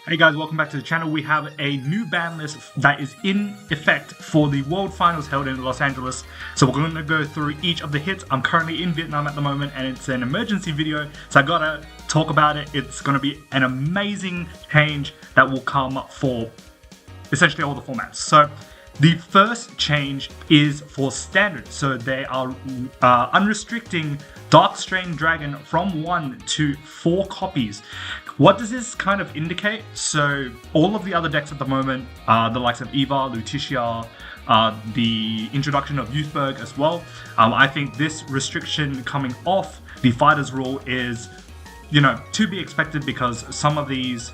Hey guys, welcome back to the channel. We have a new ban list that is in effect for the World Finals held in Los Angeles. So we're going to go through each of the hits. I'm currently in Vietnam at the moment and it's an emergency video, so I gotta talk about it. It's going to be an amazing change that will come for essentially all the formats. So the first change is for standard. So they are unrestricting Darkstrain Dragon from 1 to 4 copies. What does this kind of indicate? So all of the other decks at the moment, the likes of Eva, Lutetia, the introduction of Youthberg as well. I think this restriction coming off the Fighters rule is, to be expected because some of these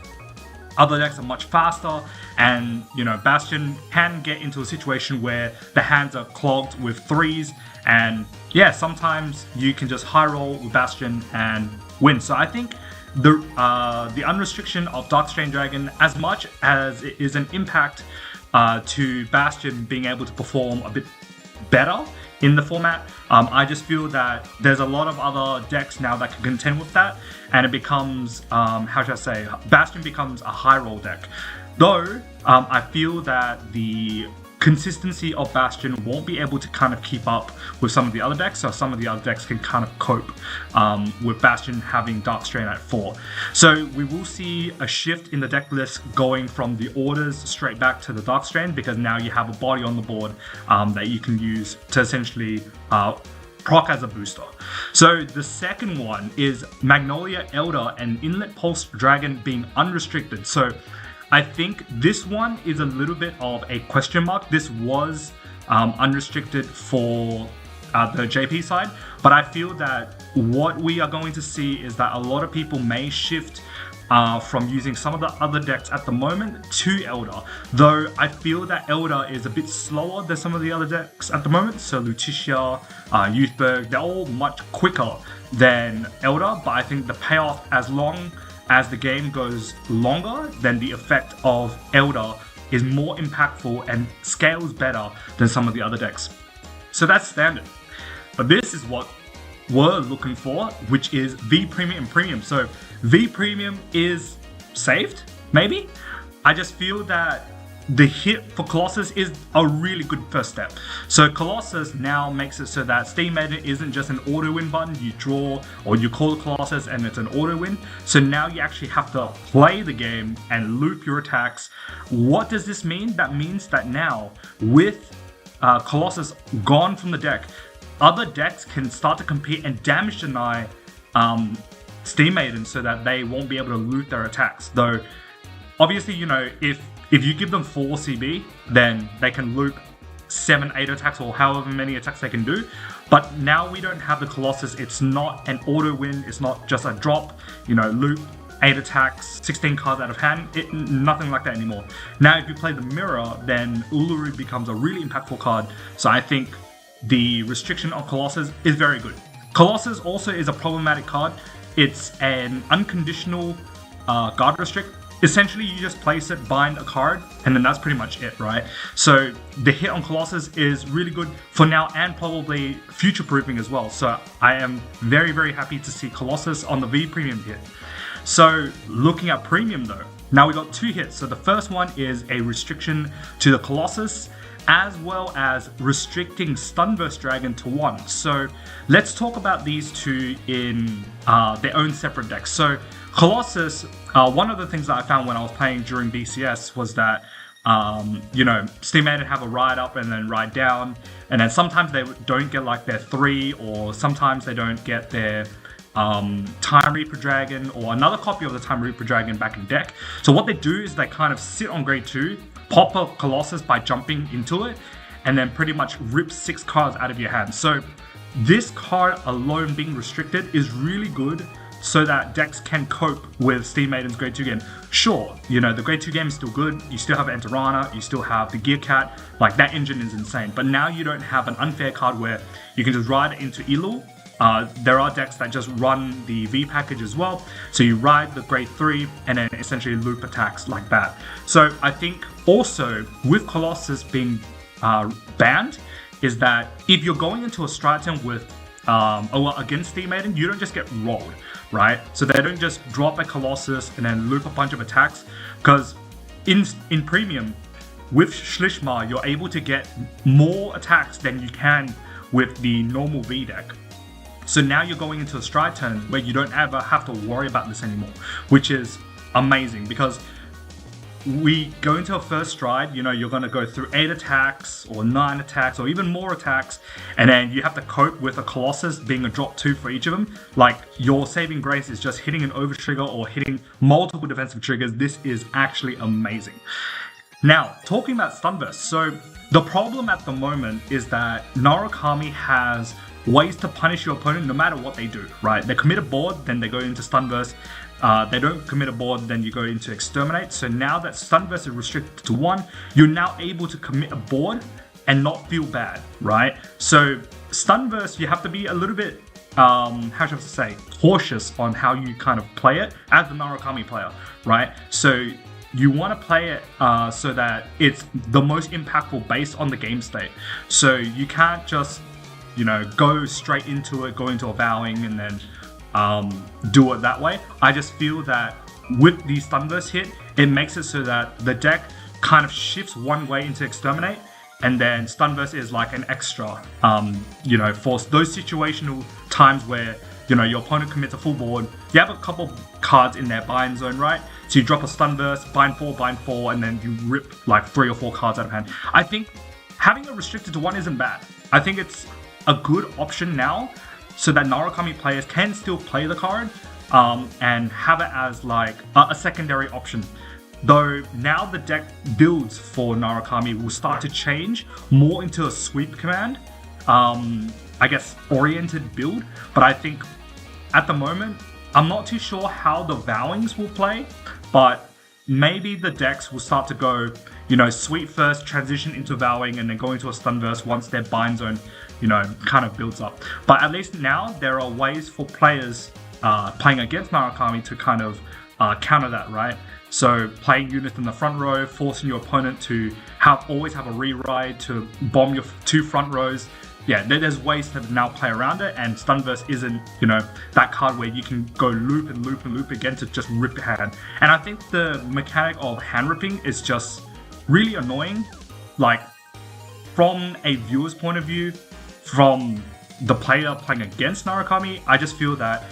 other decks are much faster, and Bastion can get into a situation where the hands are clogged with 3s, and yeah, sometimes you can just high roll with Bastion and win. So I think the unrestriction of Darkstrain Dragon, as much as it is an impact to Bastion being able to perform a bit better in the format, I just feel that there's a lot of other decks now that can contend with that, and it becomes, Bastion becomes a high roll deck. Though, I feel that the consistency of Bastion won't be able to kind of keep up with some of the other decks, so some of the other decks can kind of cope with Bastion having Darkstrain at 4. So we will see a shift in the deck list going from the orders straight back to the Darkstrain, because now you have a body on the board that you can use to essentially proc as a booster. So the second one is Magnolia Elder and Inlet Pulse Dragon being unrestricted. So I think this one is a little bit of a question mark. This was unrestricted for the JP side, but I feel that what we are going to see is that a lot of people may shift from using some of the other decks at the moment to Elder, though I feel that Elder is a bit slower than some of the other decks at the moment. So Lutetia, Youthberg, they're all much quicker than Elder, but I think the payoff, as long as the game goes longer, then the effect of Elder is more impactful and scales better than some of the other decks. So that's standard. But this is what we're looking for, which is V Premium and Premium. So V Premium is saved, maybe? I just feel that the hit for Colossus is a really good first step. So Colossus now makes it so that Steam Maiden isn't just an auto win button. You draw or you call the Colossus and it's an auto win. So now you actually have to play the game and loop your attacks. What does this mean? That means that now with Colossus gone from the deck, other decks can start to compete and damage deny Steam Maiden so that they won't be able to loot their attacks. Though obviously, if you give them 4 CB, then they can loop 7, 8 attacks or however many attacks they can do. But now we don't have the Colossus. It's not an auto win. It's not just a drop, loop 8 attacks, 16 cards out of hand. Nothing like that anymore. Now if you play the Mirror, then Uluru becomes a really impactful card. So I think the restriction on Colossus is very good. Colossus also is a problematic card. It's an unconditional guard restrict. Essentially, you just place it, bind a card, and then that's pretty much it, right? So the hit on Colossus is really good for now and probably future-proofing as well. So I am very, very happy to see Colossus on the V Premium hit. So looking at Premium though, now we got 2 hits. So the first one is a restriction to the Colossus, as well as restricting Stunburst Dragon to 1. So let's talk about these two in their own separate decks. So Colossus, one of the things that I found when I was playing during BCS was that, Steam Maiden have a ride up and then ride down, and then sometimes they don't get like their 3, or sometimes they don't get their Time Reaper Dragon or another copy of the Time Reaper Dragon back in deck. So what they do is they kind of sit on grade 2, pop a Colossus by jumping into it, and then pretty much rip 6 cards out of your hand. So this card alone being restricted is really good, so that decks can cope with Steam Maiden's grade 2 game. Sure, the grade 2 game is still good. You still have Enterana, you still have the Gear Cat. Like, that engine is insane. But now you don't have an unfair card where you can just ride it into Elu. There are decks that just run the V package as well. So you ride the grade 3 and then essentially loop attacks like that. So I think also with Colossus being banned, is that if you're going into a strat turn with against Steam Maiden, you don't just get rolled, right? So they don't just drop a Colossus and then loop a bunch of attacks, because in Premium, with Schlishma, you're able to get more attacks than you can with the normal V deck. So now you're going into a stride turn where you don't ever have to worry about this anymore, which is amazing, because we go into a first stride, you're going to go through 8 attacks or 9 attacks or even more attacks, and then you have to cope with a Colossus being a drop 2 for each of them. Like, your saving grace is just hitting an over trigger or hitting multiple defensive triggers. This is actually amazing. Now, talking about Stunburst, so the problem at the moment is that Narukami has ways to punish your opponent no matter what they do, right? They commit a board, then they go into Stunburst. They don't commit a board, then you go into Exterminate. So now that Stunburst is restricted to 1, you're now able to commit a board and not feel bad, right? So Stunburst, you have to be a little bit, how should I say, cautious on how you kind of play it as the Narukami player, right? So you want to play it so that it's the most impactful based on the game state. So you can't just, go straight into it, go into a Vowing and then do it that way. I just feel that with the Stunburst hit, it makes it so that the deck kind of shifts one way into Exterminate, and then Stunburst is like an extra, for those situational times where, your opponent commits a full board. You have a couple cards in their bind zone, right? So you drop a Stunburst, bind 4, and then you rip like 3 or 4 cards out of hand. I think having it restricted to 1 isn't bad. I think it's a good option now, so that Narukami players can still play the card and have it as like a secondary option. Though now the deck builds for Narukami will start to change more into a sweep command, I guess oriented build. But I think at the moment, I'm not too sure how the Vowings will play, but maybe the decks will start to go, sweep first, transition into Vowing, and then go into a Stunburst once their bind zone kind of builds up. But at least now there are ways for players playing against Narukami to kind of counter that, right? So playing units in the front row, forcing your opponent to always have a re-ride to bomb your 2 front rows. Yeah, there's ways to now play around it, and Stunburst isn't, that card where you can go loop and loop and loop again to just rip your hand. And I think the mechanic of hand ripping is just really annoying. Like, from a viewer's point of view, from the player playing against Narukami, I just feel that,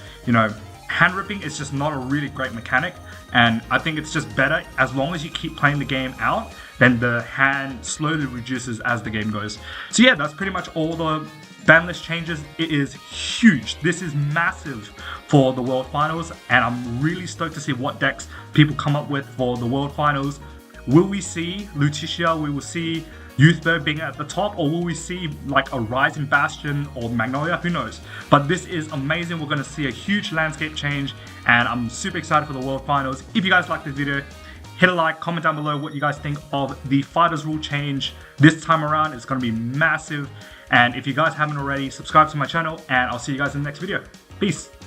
hand ripping is just not a really great mechanic, and I think it's just better as long as you keep playing the game out, then the hand slowly reduces as the game goes. So yeah, that's pretty much all the Banlist changes. It is huge. This is massive for the World Finals, and I'm really stoked to see what decks people come up with for the World Finals. Will we see Lutetia? We will see Youthberg being at the top, or will we see like a Rising Bastion or Magnolia? Who knows? But this is amazing. We're going to see a huge landscape change, and I'm super excited for the World Finals. If you guys like this video, hit a like, comment down below what you guys think of the Fighters rule change this time around. It's going to be massive. And if you guys haven't already, subscribe to my channel, and I'll see you guys in the next video. Peace.